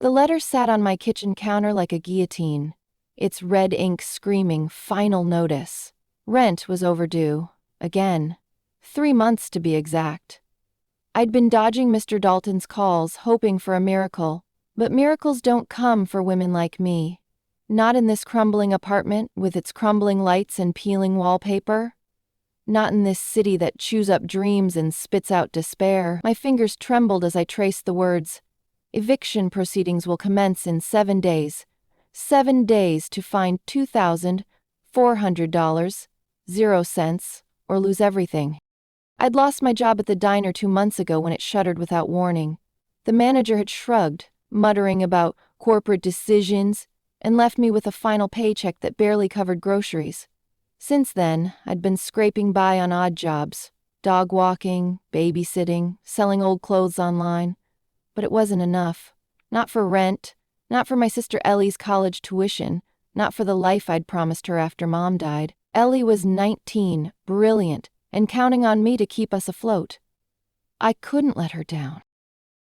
The letter sat on my kitchen counter like a guillotine, its red ink screaming final notice. Rent was overdue. Again. 3 months to be exact. I'd been dodging Mr. Dalton's calls, hoping for a miracle, but miracles don't come for women like me. Not in this crumbling apartment with its crumbling lights and peeling wallpaper. Not in this city that chews up dreams and spits out despair. My fingers trembled as I traced the words. Eviction proceedings will commence in 7 days. 7 days to find $2,400.00, or lose everything. I'd lost my job at the diner 2 months ago when it shuttered without warning. The manager had shrugged, muttering about corporate decisions, and left me with a final paycheck that barely covered groceries. Since then, I'd been scraping by on odd jobs, dog walking, babysitting, selling old clothes online. But it wasn't enough. Not for rent, not for my sister Ellie's college tuition, not for the life I'd promised her after Mom died. Ellie was 19, brilliant, and counting on me to keep us afloat. I couldn't let her down.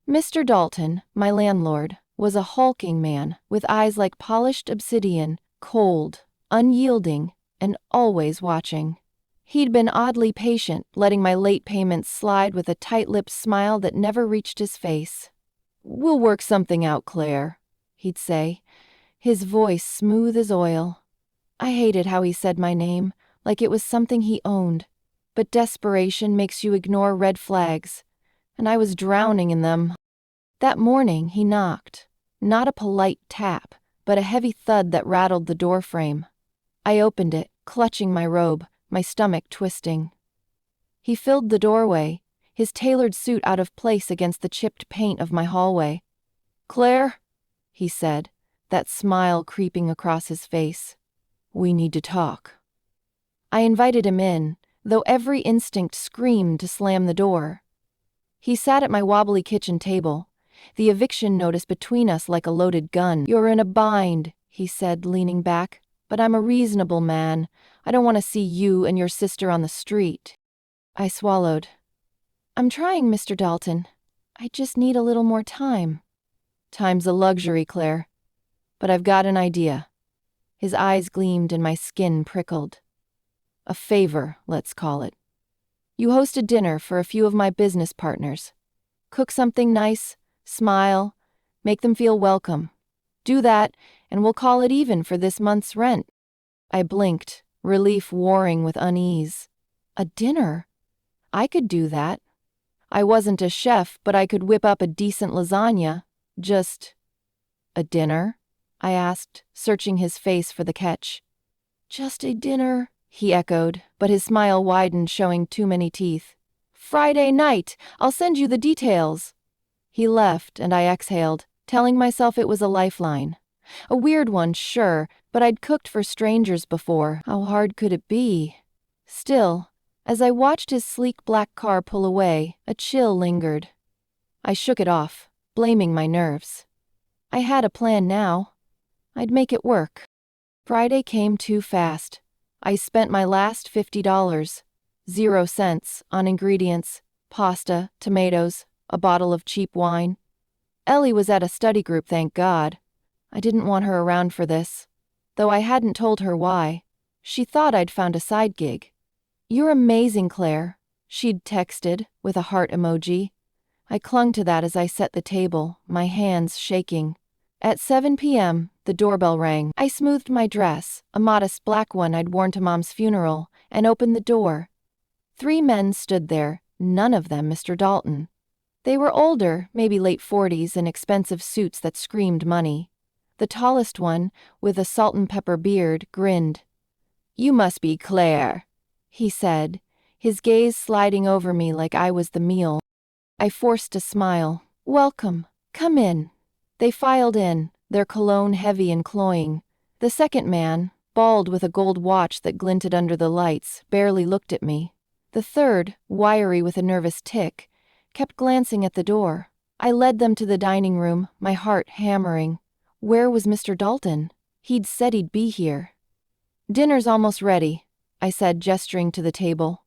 Mr. Dalton, my landlord, was a hulking man with eyes like polished obsidian, cold, unyielding, and always watching. He'd been oddly patient, letting my late payments slide with a tight-lipped smile that never reached his face. "We'll work something out, Claire," he'd say, his voice smooth as oil. I hated how he said my name, like it was something he owned. But desperation makes you ignore red flags, and I was drowning in them. That morning he knocked. Not a polite tap, but a heavy thud that rattled the doorframe. I opened it, clutching my robe, my stomach twisting. He filled the doorway, his tailored suit out of place against the chipped paint of my hallway. "Claire," he said, that smile creeping across his face. "We need to talk." I invited him in, though every instinct screamed to slam the door. He sat at my wobbly kitchen table, the eviction notice between us like a loaded gun. "You're in a bind," he said, leaning back, "but I'm a reasonable man. I don't want to see you and your sister on the street." I swallowed. "I'm trying, Mr. Dalton. I just need a little more time." "Time's a luxury, Claire. But I've got an idea." His eyes gleamed and my skin prickled. "A favor, let's call it. You host a dinner for a few of my business partners. Cook something nice, smile, make them feel welcome. Do that, and we'll call it even for this month's rent." I blinked, relief warring with unease. A dinner? I could do that. I wasn't a chef, but I could whip up a decent lasagna. Just a dinner? I asked, searching his face for the catch. "Just a dinner," he echoed, but his smile widened, showing too many teeth. "Friday night. I'll send you the details." He left, and I exhaled, telling myself it was a lifeline. A weird one, sure, but I'd cooked for strangers before. How hard could it be? Still, as I watched his sleek black car pull away, a chill lingered. I shook it off, blaming my nerves. I had a plan now. I'd make it work. Friday came too fast. I spent my last $50, 0 cents, on ingredients, pasta, tomatoes, a bottle of cheap wine. Ellie was at a study group, thank God. I didn't want her around for this, though I hadn't told her why. She thought I'd found a side gig. "You're amazing, Claire," she'd texted, with a heart emoji. I clung to that as I set the table, my hands shaking. At 7 p.m., the doorbell rang. I smoothed my dress, a modest black one I'd worn to Mom's funeral, and opened the door. 3 men stood there, none of them Mr. Dalton. They were older, maybe late 40s, in expensive suits that screamed money. The tallest one, with a salt and pepper beard, grinned. "You must be Claire," he said, his gaze sliding over me like I was the meal. I forced a smile. "Welcome. Come in." They filed in, their cologne heavy and cloying. The second man, bald with a gold watch that glinted under the lights, barely looked at me. The third, wiry with a nervous tic, kept glancing at the door. I led them to the dining room, my heart hammering. Where was Mr. Dalton? He'd said he'd be here. "Dinner's almost ready," I said, gesturing to the table.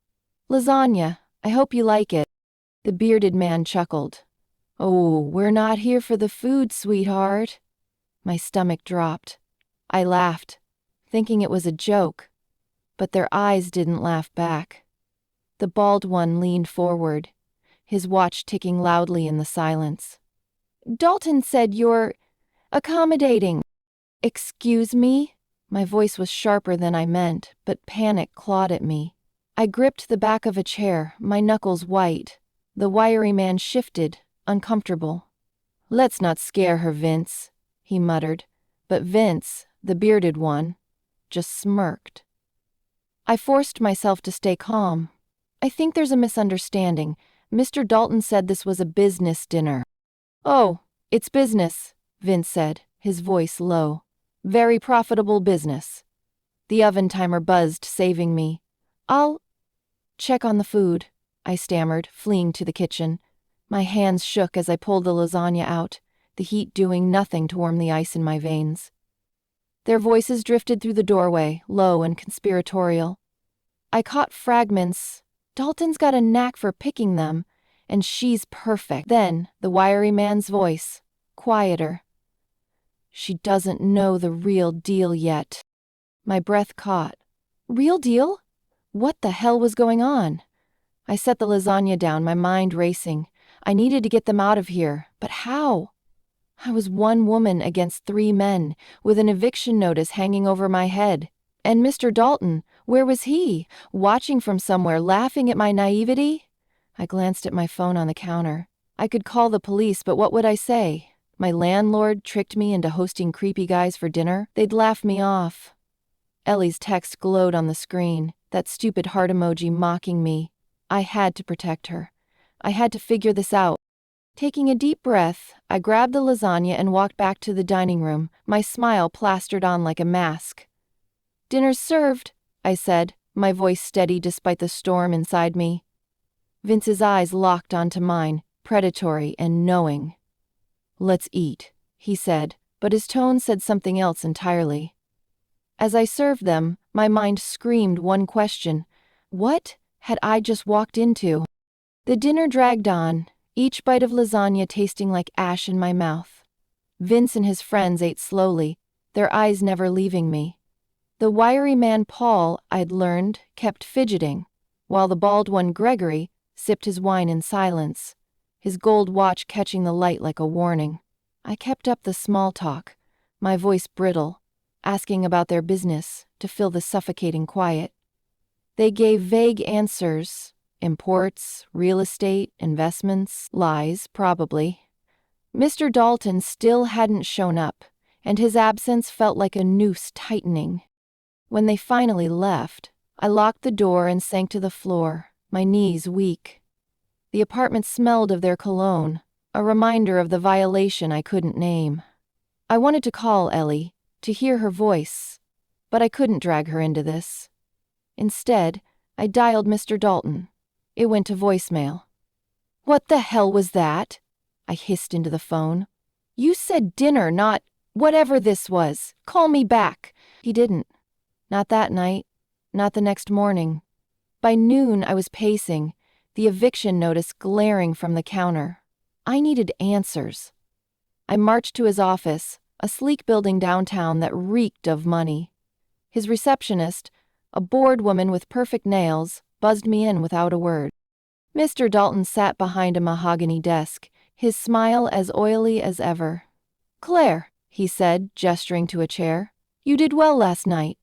"Lasagna. I hope you like it." The bearded man chuckled. "Oh, we're not here for the food, sweetheart." My stomach dropped. I laughed, thinking it was a joke, but their eyes didn't laugh back. The bald one leaned forward, his watch ticking loudly in the silence. "Dalton said you're accommodating." "Excuse me?" My voice was sharper than I meant, but panic clawed at me. I gripped the back of a chair, my knuckles white. The wiry man shifted, uncomfortable. "Let's not scare her, Vince," he muttered, but Vince, the bearded one, just smirked. I forced myself to stay calm. "I think there's a misunderstanding. Mr. Dalton said this was a business dinner." "Oh, it's business," Vince said, his voice low. "Very profitable business." The oven timer buzzed, saving me. "I'll check on the food," I stammered, fleeing to the kitchen. My hands shook as I pulled the lasagna out, the heat doing nothing to warm the ice in my veins. Their voices drifted through the doorway, low and conspiratorial. I caught fragments. "Dalton's got a knack for picking them, and she's perfect." Then, the wiry man's voice, quieter. "She doesn't know the real deal yet." My breath caught. Real deal? What the hell was going on? I set the lasagna down, my mind racing. I needed to get them out of here, but how? I was one woman against 3 men, with an eviction notice hanging over my head. And Mr. Dalton, where was he? Watching from somewhere, laughing at my naivety? I glanced at my phone on the counter. I could call the police, but what would I say? My landlord tricked me into hosting creepy guys for dinner? They'd laugh me off. Ellie's text glowed on the screen, that stupid heart emoji mocking me. I had to protect her. I had to figure this out. Taking a deep breath, I grabbed the lasagna and walked back to the dining room, my smile plastered on like a mask. "Dinner's served," I said, my voice steady despite the storm inside me. Vince's eyes locked onto mine, predatory and knowing. "Let's eat," he said, but his tone said something else entirely. As I served them, my mind screamed one question. What had I just walked into? The dinner dragged on, each bite of lasagna tasting like ash in my mouth. Vince and his friends ate slowly, their eyes never leaving me. The wiry man Paul, I'd learned, kept fidgeting, while the bald one Gregory sipped his wine in silence, his gold watch catching the light like a warning. I kept up the small talk, my voice brittle, asking about their business to fill the suffocating quiet. They gave vague answers, imports, real estate, investments, lies, probably. Mr. Dalton still hadn't shown up, and his absence felt like a noose tightening. When they finally left, I locked the door and sank to the floor, my knees weak. The apartment smelled of their cologne, a reminder of the violation I couldn't name. I wanted to call Ellie, to hear her voice, but I couldn't drag her into this. Instead, I dialed Mr. Dalton. It went to voicemail. "What the hell was that?" I hissed into the phone. "You said dinner, not whatever this was. Call me back." He didn't. Not that night. Not the next morning. By noon, I was pacing, the eviction notice glaring from the counter. I needed answers. I marched to his office, a sleek building downtown that reeked of money. His receptionist, a bored woman with perfect nails, buzzed me in without a word. Mr. Dalton sat behind a mahogany desk, his smile as oily as ever. "Claire," he said, gesturing to a chair, "you did well last night."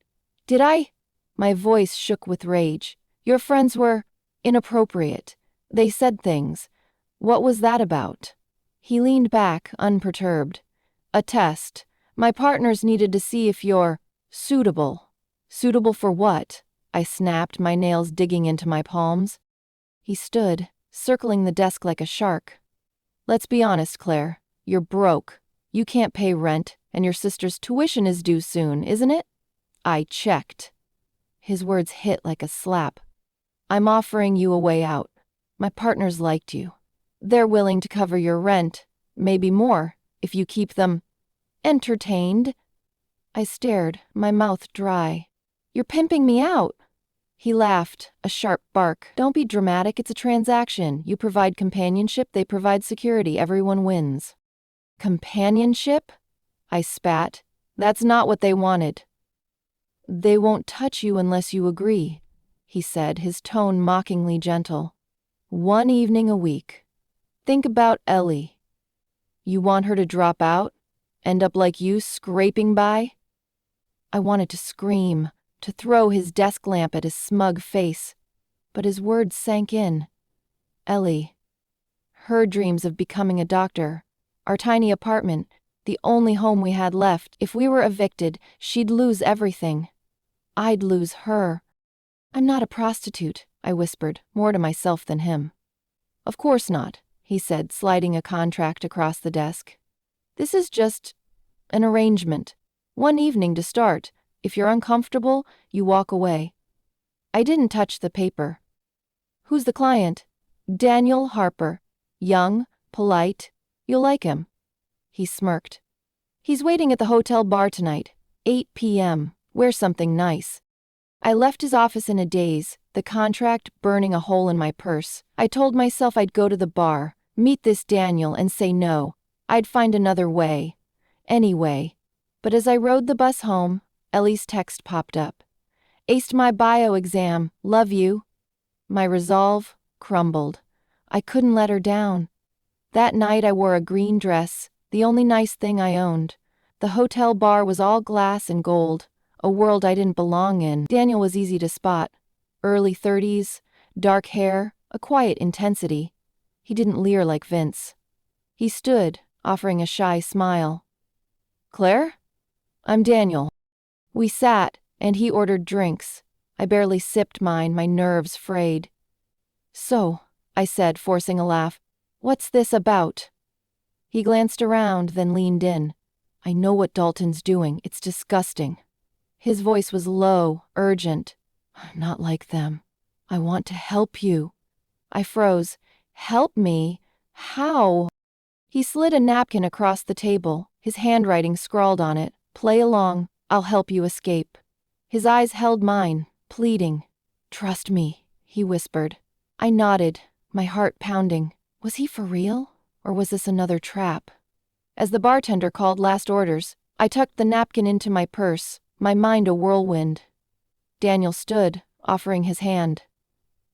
"Did I?" My voice shook with rage. "Your friends were inappropriate. They said things. What was that about?" He leaned back, unperturbed. "A test. My partners needed to see if you're suitable." "Suitable for what?" I snapped, my nails digging into my palms. He stood, circling the desk like a shark. "Let's be honest, Claire. You're broke. You can't pay rent, and your sister's tuition is due soon, isn't it?" I checked. His words hit like a slap. "I'm offering you a way out. My partners liked you. They're willing to cover your rent, maybe more, if you keep them entertained." I stared, my mouth dry. "You're pimping me out." He laughed, a sharp bark. Don't be dramatic, it's a transaction. You provide companionship, they provide security, everyone wins. Companionship? I spat. That's not what they wanted. They won't touch you unless you agree, he said, his tone mockingly gentle. 1 evening a week. Think about Ellie. You want her to drop out? End up like you, scraping by? I wanted to scream, to throw his desk lamp at his smug face, but his words sank in. Ellie. Her dreams of becoming a doctor, our tiny apartment, the only home we had left. If we were evicted, she'd lose everything. I'd lose her. I'm not a prostitute, I whispered, more to myself than him. Of course not, he said, sliding a contract across the desk. This is just an arrangement. 1 evening to start. If you're uncomfortable, you walk away. I didn't touch the paper. Who's the client? Daniel Harper. Young, polite. You'll like him. He smirked. He's waiting at the hotel bar tonight, 8 p.m. Wear something nice. I left his office in a daze, the contract burning a hole in my purse. I told myself I'd go to the bar, meet this Daniel, and say no. I'd find another way. Anyway. But as I rode the bus home, Ellie's text popped up. Aced my bio exam, love you. My resolve crumbled. I couldn't let her down. That night I wore a green dress, the only nice thing I owned. The hotel bar was all glass and gold, a world I didn't belong in. Daniel was easy to spot. Early 30s, dark hair, a quiet intensity. He didn't leer like Vince. He stood, offering a shy smile. Claire? I'm Daniel. We sat, and he ordered drinks. I barely sipped mine, my nerves frayed. So, I said, forcing a laugh, what's this about? He glanced around, then leaned in. I know what Dalton's doing. It's disgusting. His voice was low, urgent. I'm not like them. I want to help you. I froze. Help me? How? He slid a napkin across the table, his handwriting scrawled on it. Play along. I'll help you escape. His eyes held mine, pleading. Trust me, he whispered. I nodded, my heart pounding. Was he for real? Or was this another trap? As the bartender called last orders, I tucked the napkin into my purse, my mind a whirlwind. Daniel stood, offering his hand.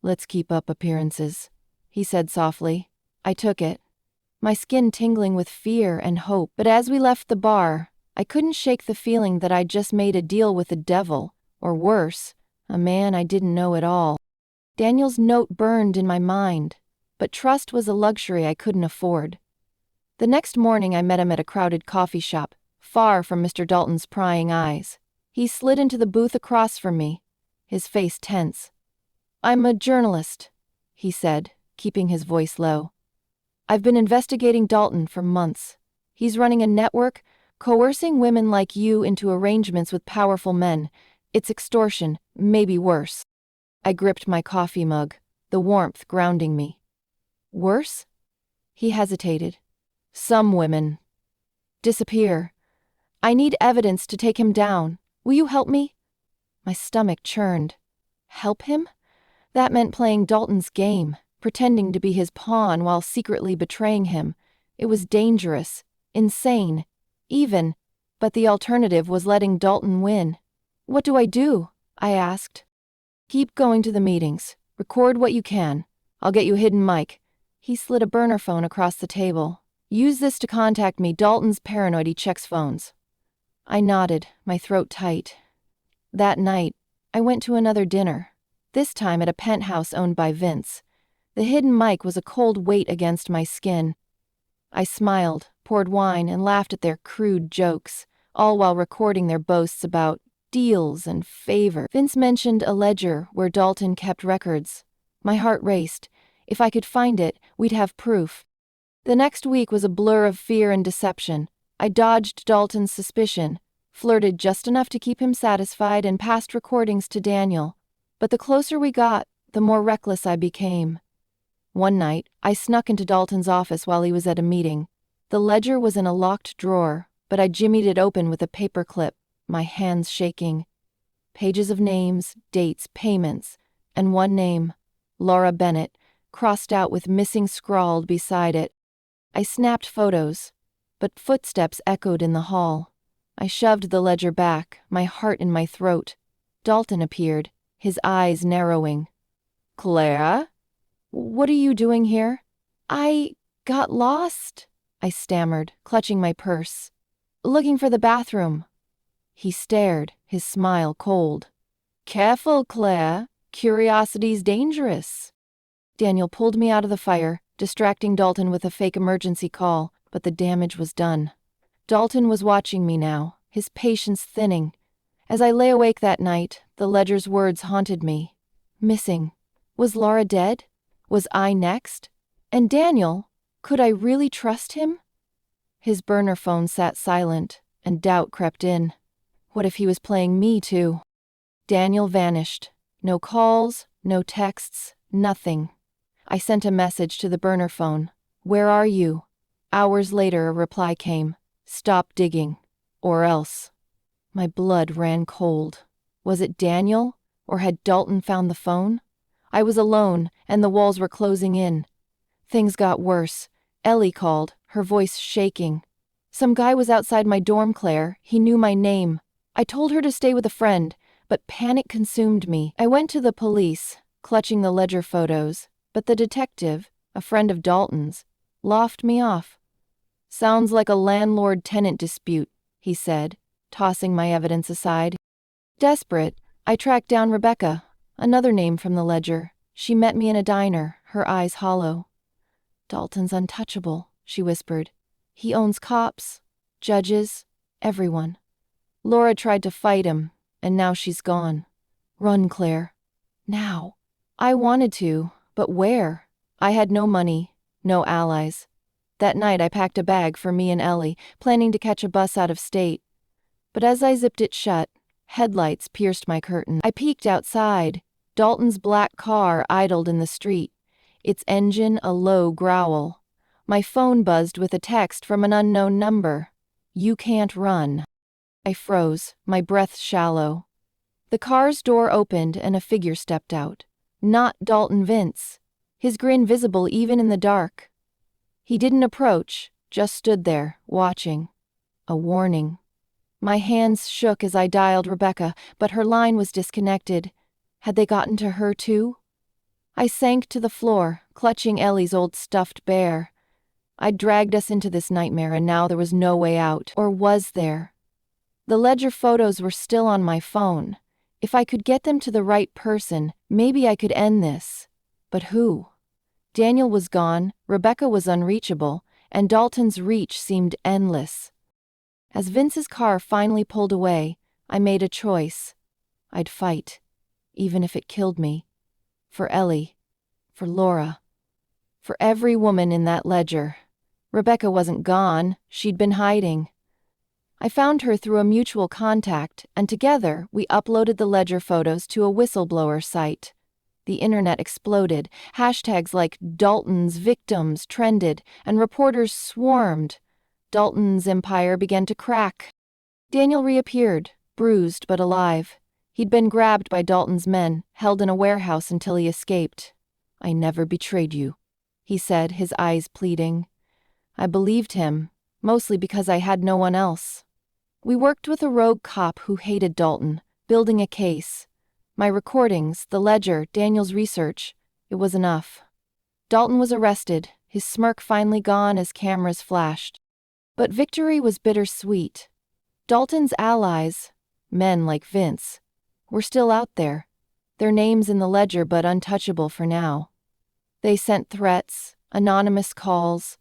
Let's keep up appearances, he said softly. I took it, my skin tingling with fear and hope. But as we left the bar, I couldn't shake the feeling that I'd just made a deal with the devil, or worse, a man I didn't know at all. Daniel's note burned in my mind, but trust was a luxury I couldn't afford. The next morning I met him at a crowded coffee shop, far from Mr. Dalton's prying eyes. He slid into the booth across from me, his face tense. I'm a journalist, he said, keeping his voice low. I've been investigating Dalton for months. He's running a network, coercing women like you into arrangements with powerful men. It's extortion, maybe worse. I gripped my coffee mug, the warmth grounding me. Worse? He hesitated. Some women disappear. I need evidence to take him down. Will you help me? My stomach churned. Help him? That meant playing Dalton's game, pretending to be his pawn while secretly betraying him. It was dangerous, insane, even, but the alternative was letting Dalton win. What do I do? I asked. Keep going to the meetings. Record what you can. I'll get you a hidden mic. He slid a burner phone across the table. Use this to contact me. Dalton's paranoid, he checks phones. I nodded, my throat tight. That night, I went to another dinner, this time at a penthouse owned by Vince. The hidden mic was a cold weight against my skin. I smiled, poured wine, and laughed at their crude jokes, all while recording their boasts about deals and favor. Vince mentioned a ledger where Dalton kept records. My heart raced. If I could find it, we'd have proof. The next week was a blur of fear and deception. I dodged Dalton's suspicion, flirted just enough to keep him satisfied, and passed recordings to Daniel. But the closer we got, the more reckless I became. One night, I snuck into Dalton's office while he was at a meeting. The ledger was in a locked drawer, but I jimmied it open with a paper clip, my hands shaking. pages of names, dates, payments, and one name, Laura Bennett, crossed out with missing scrawled beside it. I snapped photos, but footsteps echoed in the hall. I shoved the ledger back, my heart in my throat. Dalton appeared, his eyes narrowing. "Clara? What are you doing here?" "I got lost," I stammered, clutching my purse. "Looking for the bathroom." He stared, his smile cold. "Careful, Claire. Curiosity's dangerous." Daniel pulled me out of the fire, distracting Dalton with a fake emergency call, but the damage was done. Dalton was watching me now, his patience thinning. As I lay awake that night, the ledger's words haunted me. Missing. Was Laura dead? Was I next? And Daniel, could I really trust him? His burner phone sat silent, and doubt crept in. What if he was playing me too? Daniel vanished. No calls, no texts, nothing. I sent a message to the burner phone. "Where are you?" Hours later, a reply came. "Stop digging. Or else." My blood ran cold. Was it Daniel? Or had Dalton found the phone? I was alone, and the walls were closing in. Things got worse. Ellie called, her voice shaking. "Some guy was outside my dorm, Claire. He knew my name." I told her to stay with a friend, but panic consumed me. I went to the police, clutching the ledger photos, but the detective, a friend of Dalton's, laughed me off. "Sounds like a landlord-tenant dispute," he said, tossing my evidence aside. Desperate, I tracked down Rebecca, another name from the ledger. She met me in a diner, her eyes hollow. "Dalton's untouchable," she whispered. "He owns cops, judges, everyone. Laura tried to fight him, and now she's gone. Run, Claire. Now." I wanted to, but where? I had no money, no allies. That night I packed a bag for me and Ellie, planning to catch a bus out of state. But as I zipped it shut, headlights pierced my curtain. I peeked outside. Dalton's black car idled in the street, its engine a low growl. My phone buzzed with a text from an unknown number. "You can't run." I froze, my breath shallow. The car's door opened and a figure stepped out. Not Dalton Vince, his grin visible even in the dark. He didn't approach, just stood there, watching. A warning. My hands shook as I dialed Rebecca, but her line was disconnected. Had they gotten to her too? I sank to the floor, clutching Ellie's old stuffed bear. I'd dragged us into this nightmare and now there was no way out. Or was there? The ledger photos were still on my phone. If I could get them to the right person, maybe I could end this. But who? Daniel was gone, Rebecca was unreachable, and Dalton's reach seemed endless. As Vince's car finally pulled away, I made a choice. I'd fight, even if it killed me. For Ellie. For Laura. For every woman in that ledger. Rebecca wasn't gone, she'd been hiding. I found her through a mutual contact, and together we uploaded the ledger photos to a whistleblower site. The internet exploded. Hashtags like Dalton's victims trended, and reporters swarmed. Dalton's empire began to crack. Daniel reappeared, bruised but alive. He'd been grabbed by Dalton's men, held in a warehouse until he escaped. "I never betrayed you," he said, his eyes pleading. I believed him, mostly because I had no one else. We worked with a rogue cop who hated Dalton, building a case. My recordings, the ledger, Daniel's research, it was enough. Dalton was arrested, his smirk finally gone as cameras flashed. But victory was bittersweet. Dalton's allies, men like Vince, were still out there, their names in the ledger but untouchable for now. They sent threats, anonymous calls,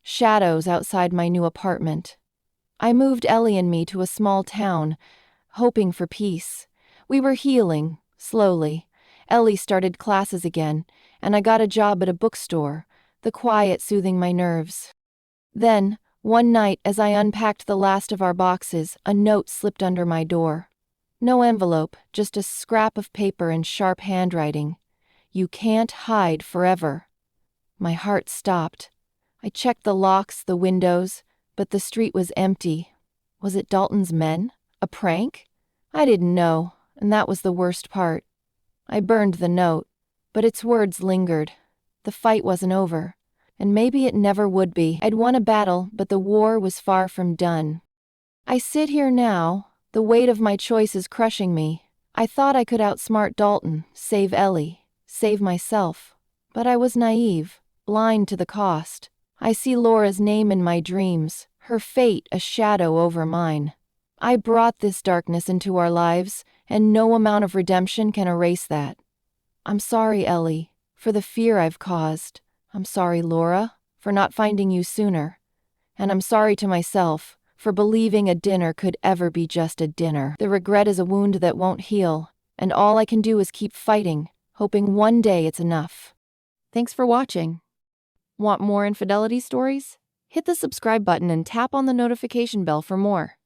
shadows outside my new apartment. I moved Ellie and me to a small town, hoping for peace. We were healing, slowly. Ellie started classes again, and I got a job at a bookstore, the quiet soothing my nerves. Then, one night as I unpacked the last of our boxes, a note slipped under my door. No envelope, just a scrap of paper in sharp handwriting. "You can't hide forever." My heart stopped. I checked the locks, the windows, but the street was empty. Was it Dalton's men? A prank? I didn't know. and that was the worst part. I burned the note, but its words lingered. The fight wasn't over, and maybe it never would be. I'd won a battle, but the war was far from done. I sit here now, the weight of my choices crushing me. I thought I could outsmart Dalton, save Ellie, save myself. But I was naive, blind to the cost. I see Laura's name in my dreams, her fate a shadow over mine. I brought this darkness into our lives, and no amount of redemption can erase that. I'm sorry, Ellie, for the fear I've caused. I'm sorry, Laura, for not finding you sooner. And I'm sorry to myself, for believing a dinner could ever be just a dinner. The regret is a wound that won't heal, and all I can do is keep fighting, hoping one day it's enough. Thanks for watching. Want more infidelity stories? Hit the subscribe button and tap on the notification bell for more.